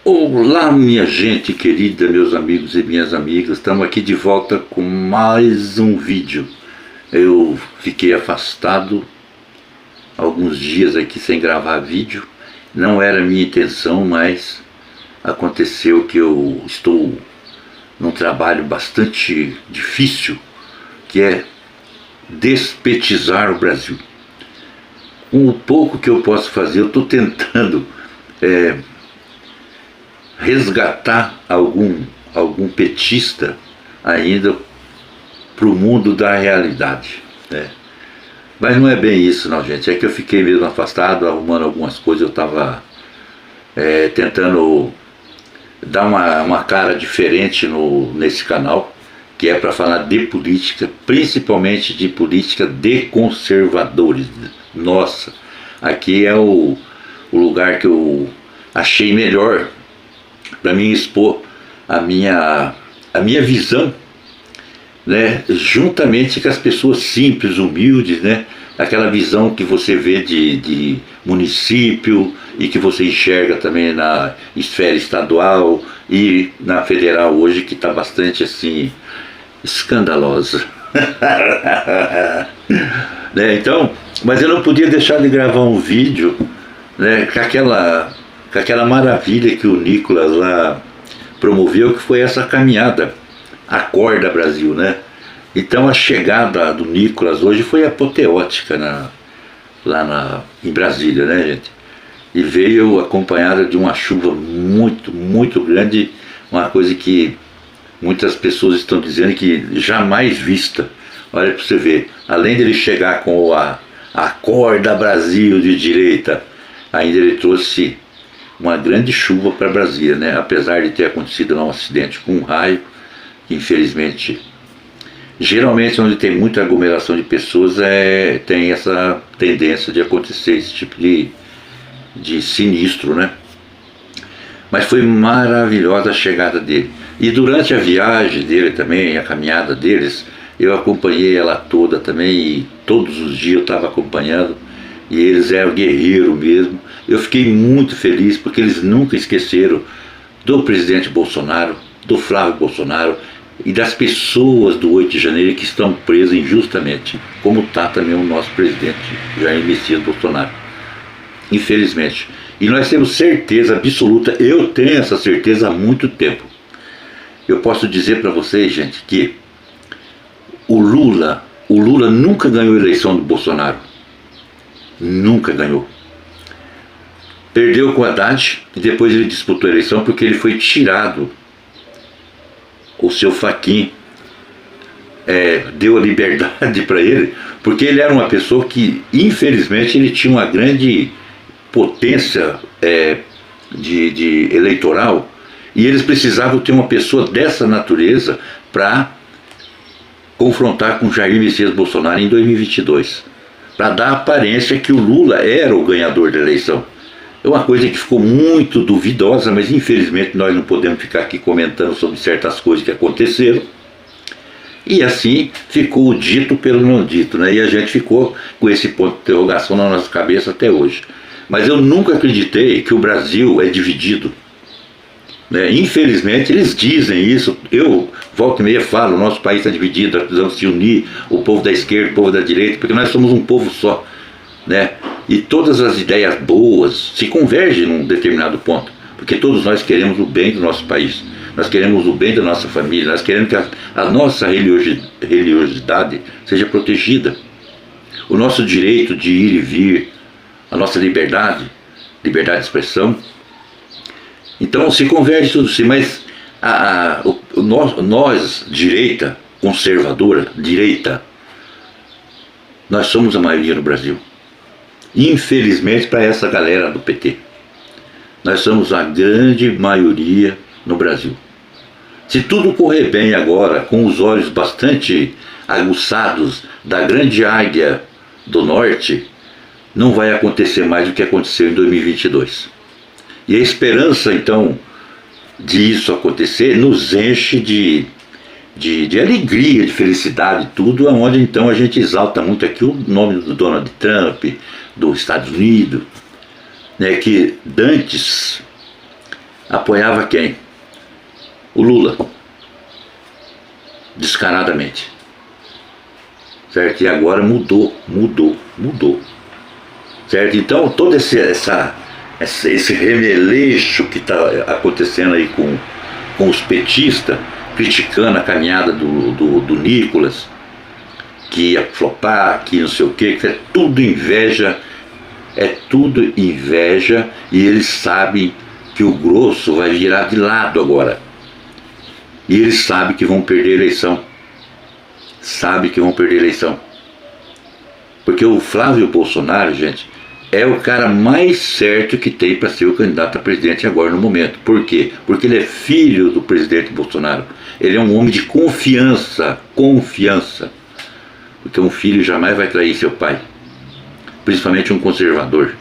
Olá, minha gente querida, meus amigos e minhas amigas, estamos aqui de volta com mais um vídeo. Eu fiquei afastado alguns dias aqui sem gravar vídeo, não era minha intenção, mas aconteceu que eu estou num trabalho bastante difícil, que é despetizar o Brasil. Com o pouco que eu posso fazer, eu estou tentando resgatar algum petista ainda para o mundo da realidade, né? Mas não é bem isso não, gente, é que eu fiquei mesmo afastado, arrumando algumas coisas. Eu estava tentando dar uma cara diferente nesse canal, que é para falar de política, principalmente de política de conservadores. Nossa, aqui é o lugar que eu achei melhor para mim expor a minha visão, né, juntamente com as pessoas simples, humildes, né, aquela visão que você vê de município e que você enxerga também na esfera estadual e na federal hoje, que está bastante assim escandalosa. Né, então, mas eu não podia deixar de gravar um vídeo, né, com aquela maravilha que o Nicolas lá promoveu, que foi essa caminhada Acorda Brasil, né? Então a chegada do Nicolas hoje foi apoteótica em Brasília, né, gente? E veio acompanhada de uma chuva muito, muito grande, uma coisa que muitas pessoas estão dizendo que jamais vista. Olha para você ver, além dele chegar com a Acorda Brasil de direita, ainda ele trouxe uma grande chuva para Brasília, né? Apesar de ter acontecido lá um acidente com um raio, que infelizmente, geralmente onde tem muita aglomeração de pessoas tem essa tendência de acontecer esse tipo de sinistro, né? Mas foi maravilhosa a chegada dele. E durante a viagem dele também, a caminhada deles, eu acompanhei ela toda também, e todos os dias eu estava acompanhando, e eles eram guerreiros mesmo. Eu fiquei muito feliz porque eles nunca esqueceram do presidente Bolsonaro, do Flávio Bolsonaro e das pessoas do 8 de janeiro que estão presas injustamente, como está também o nosso presidente Jair Messias Bolsonaro, infelizmente. E nós temos certeza absoluta, eu tenho essa certeza há muito tempo. Eu posso dizer para vocês, gente, que o Lula nunca ganhou a eleição do Bolsonaro. Nunca ganhou. Perdeu com o Haddad e depois ele disputou a eleição porque ele foi tirado. O seu Fachin deu a liberdade para ele, porque ele era uma pessoa que, infelizmente, ele tinha uma grande potência de eleitoral, e eles precisavam ter uma pessoa dessa natureza para confrontar com Jair Messias Bolsonaro em 2022, para dar a aparência que o Lula era o ganhador da eleição. É uma coisa que ficou muito duvidosa, mas infelizmente nós não podemos ficar aqui comentando sobre certas coisas que aconteceram. E assim ficou o dito pelo não dito, né? E a gente ficou com esse ponto de interrogação na nossa cabeça até hoje. Mas eu nunca acreditei que o Brasil é dividido, né? Infelizmente eles dizem isso. Eu volta e meia falo, o nosso país está dividido, nós precisamos se unir, o povo da esquerda, o povo da direita, porque nós somos um povo só, né? E todas as ideias boas se convergem num determinado ponto, porque todos nós queremos o bem do nosso país, nós queremos o bem da nossa família, nós queremos que a nossa religiosidade seja protegida, o nosso direito de ir e vir, a nossa liberdade de expressão. Então se converge tudo sim, mas nós, direita, conservadora, direita, nós somos a maioria no Brasil. Infelizmente para essa galera do PT, nós somos a grande maioria no Brasil. Se tudo correr bem agora, com os olhos bastante aguçados da grande águia do norte, não vai acontecer mais o que aconteceu em 2022. E a esperança então de isso acontecer nos enche de alegria, de felicidade, tudo, onde então a gente exalta muito aqui o nome do Donald Trump, dos Estados Unidos, né, que dantes apoiava quem? O Lula, descaradamente, certo? E agora mudou, certo? Então todo esse remeleixo que está acontecendo aí com os petistas, criticando a caminhada do Nicolas, que ia flopar, que não sei o que é tudo inveja, e eles sabem que o grosso vai virar de lado agora. E eles sabem que vão perder a eleição. Porque o Flávio Bolsonaro, gente, é o cara mais certo que tem para ser o candidato a presidente agora no momento. Por quê? Porque ele é filho do presidente Bolsonaro. Ele é um homem de confiança. Porque um filho jamais vai trair seu pai. Principalmente um conservador.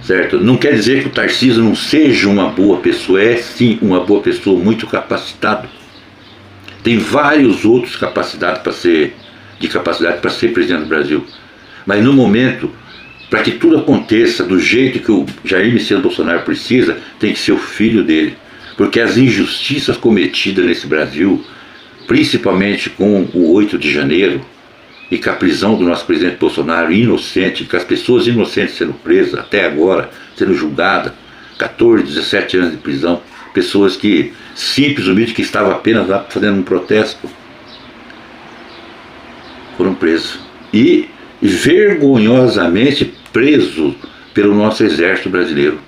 Certo? Não quer dizer que o Tarcísio não seja uma boa pessoa. É sim uma boa pessoa, muito capacitado. Tem vários outros capacidade para ser presidente do Brasil. Mas no momento, para que tudo aconteça do jeito que o Jair Messias Bolsonaro precisa, tem que ser o filho dele. Porque as injustiças cometidas nesse Brasil, principalmente com o 8 de janeiro, e com a prisão do nosso presidente Bolsonaro inocente, com as pessoas inocentes sendo presas até agora, sendo julgadas, 14, 17 anos de prisão, pessoas que, simples, humildes, que estavam apenas lá fazendo um protesto, foram presos. E vergonhosamente presos pelo nosso exército brasileiro.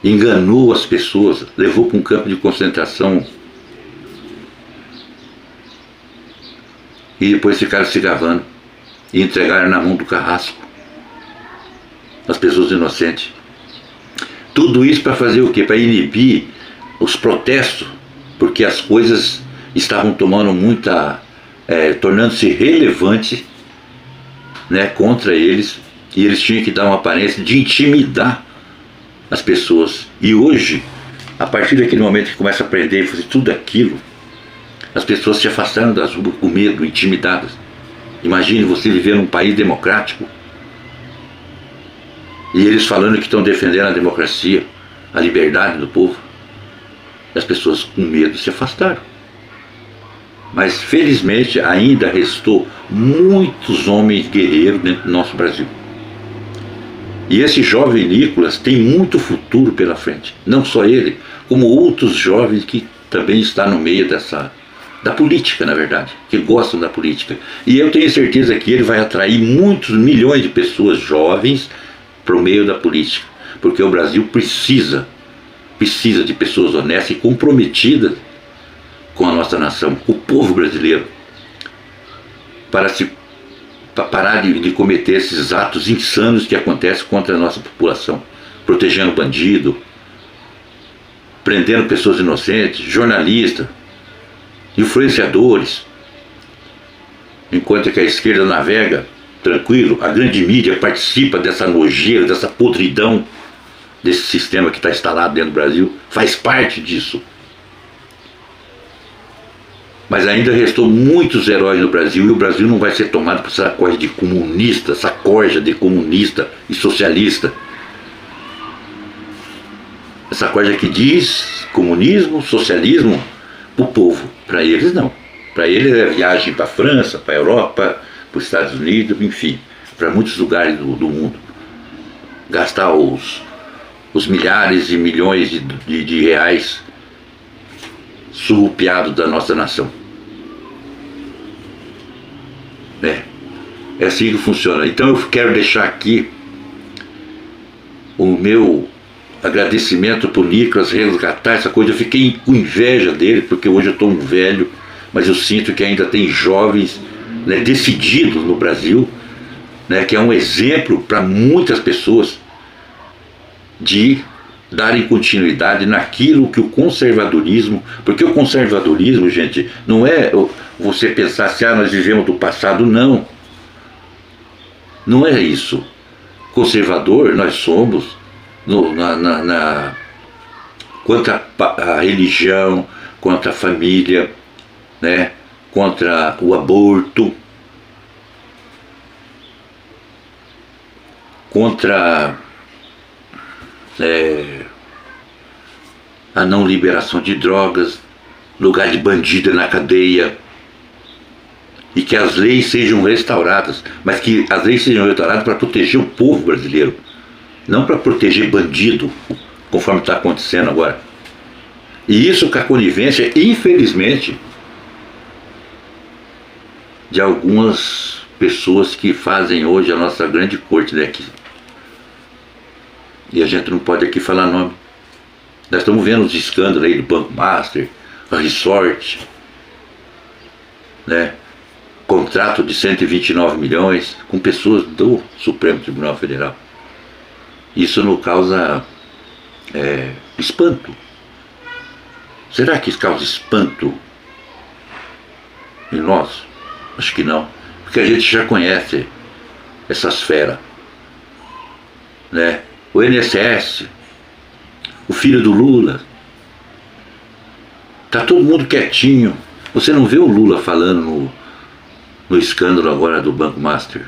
Enganou as pessoas, levou para um campo de concentração e depois ficaram se gabando e entregaram na mão do carrasco as pessoas inocentes. Tudo isso para fazer o quê? Para inibir os protestos, porque as coisas estavam tomando tornando-se relevantes, né, contra eles, e eles tinham que dar uma aparência de intimidar as pessoas. E hoje, a partir daquele momento que começa a aprender e fazer tudo aquilo, as pessoas se afastaram das ruas com medo, intimidadas. Imagine você viver num país democrático e eles falando que estão defendendo a democracia, a liberdade do povo. As pessoas com medo se afastaram. Mas felizmente ainda restou muitos homens guerreiros dentro do nosso Brasil. E esse jovem Nicolas tem muito futuro pela frente. Não só ele, como outros jovens que também estão no meio da política, na verdade, que gostam da política. E eu tenho certeza que ele vai atrair muitos milhões de pessoas jovens para o meio da política. Porque o Brasil precisa de pessoas honestas e comprometidas com a nossa nação, com o povo brasileiro, para parar de cometer esses atos insanos que acontecem contra a nossa população, protegendo bandido, prendendo pessoas inocentes, jornalistas, influenciadores. Enquanto que a esquerda navega tranquilo, a grande mídia participa dessa nojeira, dessa podridão, desse sistema que está instalado dentro do Brasil, faz parte disso. Mas ainda restou muitos heróis no Brasil, e o Brasil não vai ser tomado por essa corja de comunista e socialista. Essa corja que diz comunismo, socialismo para o povo. Para eles não. Para eles é viagem para a França, para a Europa, para os Estados Unidos, enfim, para muitos lugares do mundo. Gastar os milhares e milhões de reais surrupiados da nossa nação. É assim que funciona. Então eu quero deixar aqui o meu agradecimento por Nicolas resgatar essa coisa. Eu fiquei com inveja dele, porque hoje eu estou um velho, mas eu sinto que ainda tem jovens, né, decididos no Brasil, né, que é um exemplo para muitas pessoas de darem continuidade naquilo que o conservadorismo, porque o conservadorismo, gente, não é você pensar assim, nós vivemos do passado, não. Não é isso. Conservador nós somos contra a religião, contra a família, né, contra o aborto, contra a não liberação de drogas, lugar de bandido na cadeia, e que as leis sejam restauradas, mas que as leis sejam restauradas para proteger o povo brasileiro, não para proteger bandido, conforme está acontecendo agora. E isso com a conivência, infelizmente, de algumas pessoas que fazem hoje a nossa grande corte daqui. E a gente não pode aqui falar nome. Nós estamos vendo os escândalos aí do Banco Master, a Resort, né? Contrato de 129 milhões com pessoas do Supremo Tribunal Federal. Isso não causa espanto. Será que isso causa espanto em nós? Acho que não, porque a gente já conhece essas feras, né? O INSS, o filho do Lula, tá todo mundo quietinho. Você não vê o Lula falando no escândalo agora do Banco Master.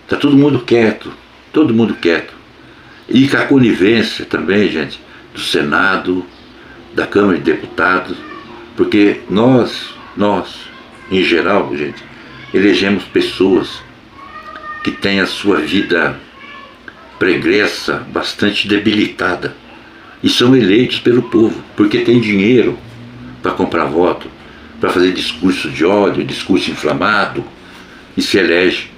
Tá todo mundo quieto, todo mundo quieto. E com a conivência também, gente, do Senado, da Câmara de Deputados, porque nós, em geral, gente, elegemos pessoas que têm a sua vida pregressa bastante debilitada e são eleitos pelo povo, porque tem dinheiro para comprar voto, para fazer discurso de ódio, discurso inflamado, e se elege.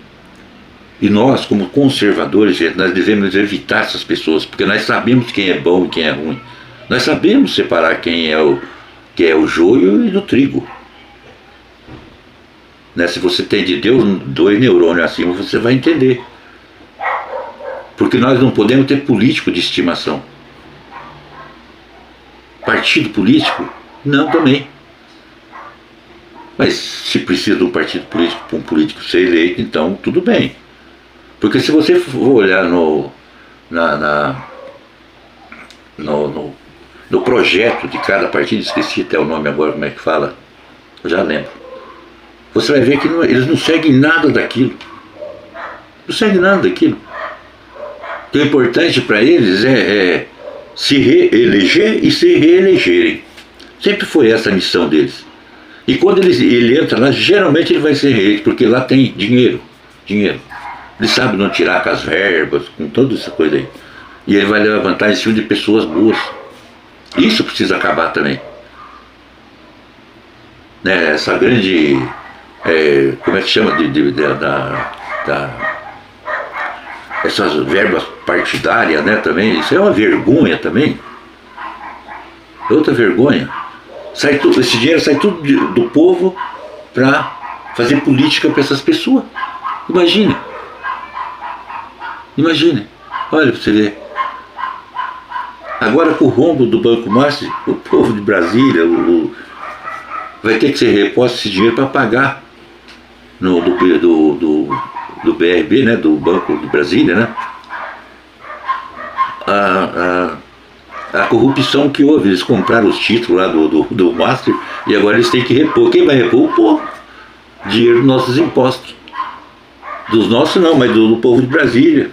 E nós, como conservadores, gente, nós devemos evitar essas pessoas, porque nós sabemos quem é bom e quem é ruim. Nós sabemos separar quem é o joio e do trigo. Né? Se você tem de Deus 2 neurônios acima, você vai entender. Porque nós não podemos ter político de estimação. Partido político? Não, também. Mas se precisa de um partido político para um político ser eleito, então tudo bem. Porque se você for olhar no projeto de cada partido, esqueci até o nome agora, como é que fala, eu já lembro. Você vai ver que eles não seguem nada daquilo. Não seguem nada daquilo. O importante para eles é se reeleger e se reelegerem. Sempre foi essa a missão deles. E quando ele entra lá, geralmente ele vai ser reeleito, porque lá tem dinheiro. Ele sabe não tirar com as verbas, com toda essa coisa aí. E ele vai levantar em cima de pessoas boas. Isso precisa acabar também. Né? Essa grande... como é que chama? Essas verbas partidárias, né, também. Isso é uma vergonha também. Outra vergonha. Esse dinheiro sai tudo do povo para fazer política para essas pessoas. Imagine. Olha para você ver. Agora com o rombo do Banco Master, o povo de Brasília vai ter que ser reposto esse dinheiro para pagar do BRB, né, do Banco de Brasília, né, a corrupção que houve. Eles compraram os títulos lá do Master e agora eles têm que repor. Quem vai repor? O povo. Dinheiro dos nossos impostos. Dos nossos não, mas do povo de Brasília.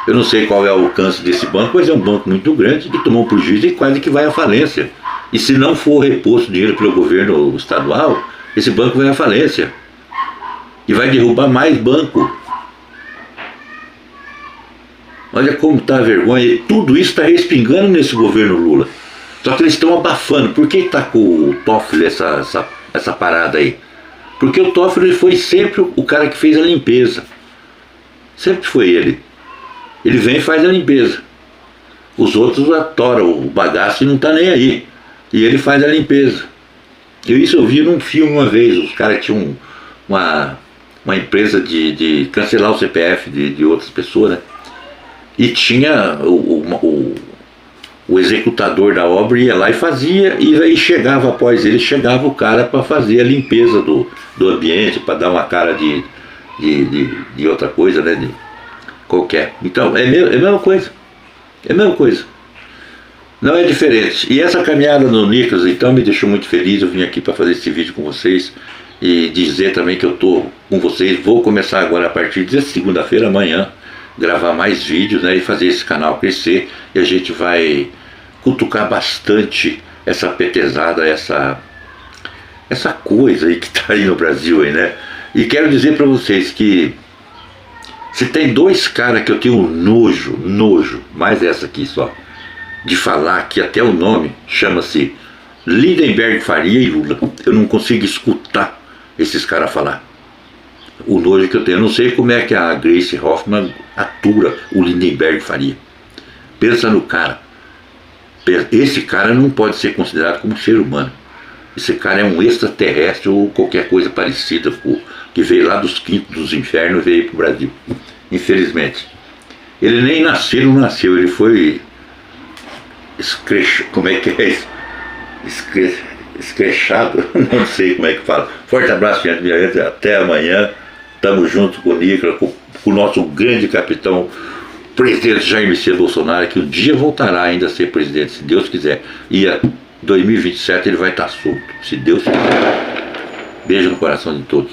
Eu não sei qual é o alcance desse banco, mas é um banco muito grande que tomou um prejuízo e quase que vai à falência. E se não for reposto dinheiro pelo governo estadual, esse banco vai à falência. E vai derrubar mais banco. Olha como está a vergonha. E tudo isso está respingando nesse governo Lula. Só que eles estão abafando. Por que está com o Toffoli essa parada aí? Porque o Toffoli foi sempre o cara que fez a limpeza. Sempre foi ele. Ele vem e faz a limpeza. Os outros atoram o bagaço e não está nem aí. E ele faz a limpeza. Isso eu vi num filme uma vez. Os caras tinham uma empresa de cancelar o CPF de outras pessoas, né? E tinha o executador da obra ia lá e fazia, e aí chegava após ele, chegava o cara para fazer a limpeza do ambiente, para dar uma cara de outra coisa, né? Qualquer. Então, é a mesma coisa. É a mesma coisa. Não é diferente. E essa caminhada no Nicolas, então, me deixou muito feliz. Eu vim aqui para fazer esse vídeo com vocês e dizer também que eu estou com vocês. Vou começar agora a partir de segunda-feira, amanhã, gravar mais vídeos, né, e fazer esse canal crescer. E a gente vai cutucar bastante essa petezada, essa coisa aí que está aí no Brasil aí, né? E quero dizer para vocês que se tem dois caras que eu tenho nojo, mais essa aqui só, de falar, que até o nome chama-se Lindenberg Faria e Lula. Eu não consigo escutar esses caras falar. O nojo que eu tenho. Eu não sei como é que a Grace Hoffmann atura o Lindenberg Faria. Pensa no cara. Esse cara não pode ser considerado como ser humano. Esse cara é um extraterrestre ou qualquer coisa parecida, que veio lá dos quintos dos infernos e veio para o Brasil. Infelizmente. Ele nem não nasceu, ele foi como é que é isso? Escrechado, não sei como é que fala. Forte abraço, gente, até amanhã. Estamos juntos com o Nicolas, com o nosso grande capitão, presidente Jair Messias Bolsonaro, que um dia voltará ainda a ser presidente, se Deus quiser. E em 2027 ele vai estar solto, se Deus quiser. Beijo no coração de todos.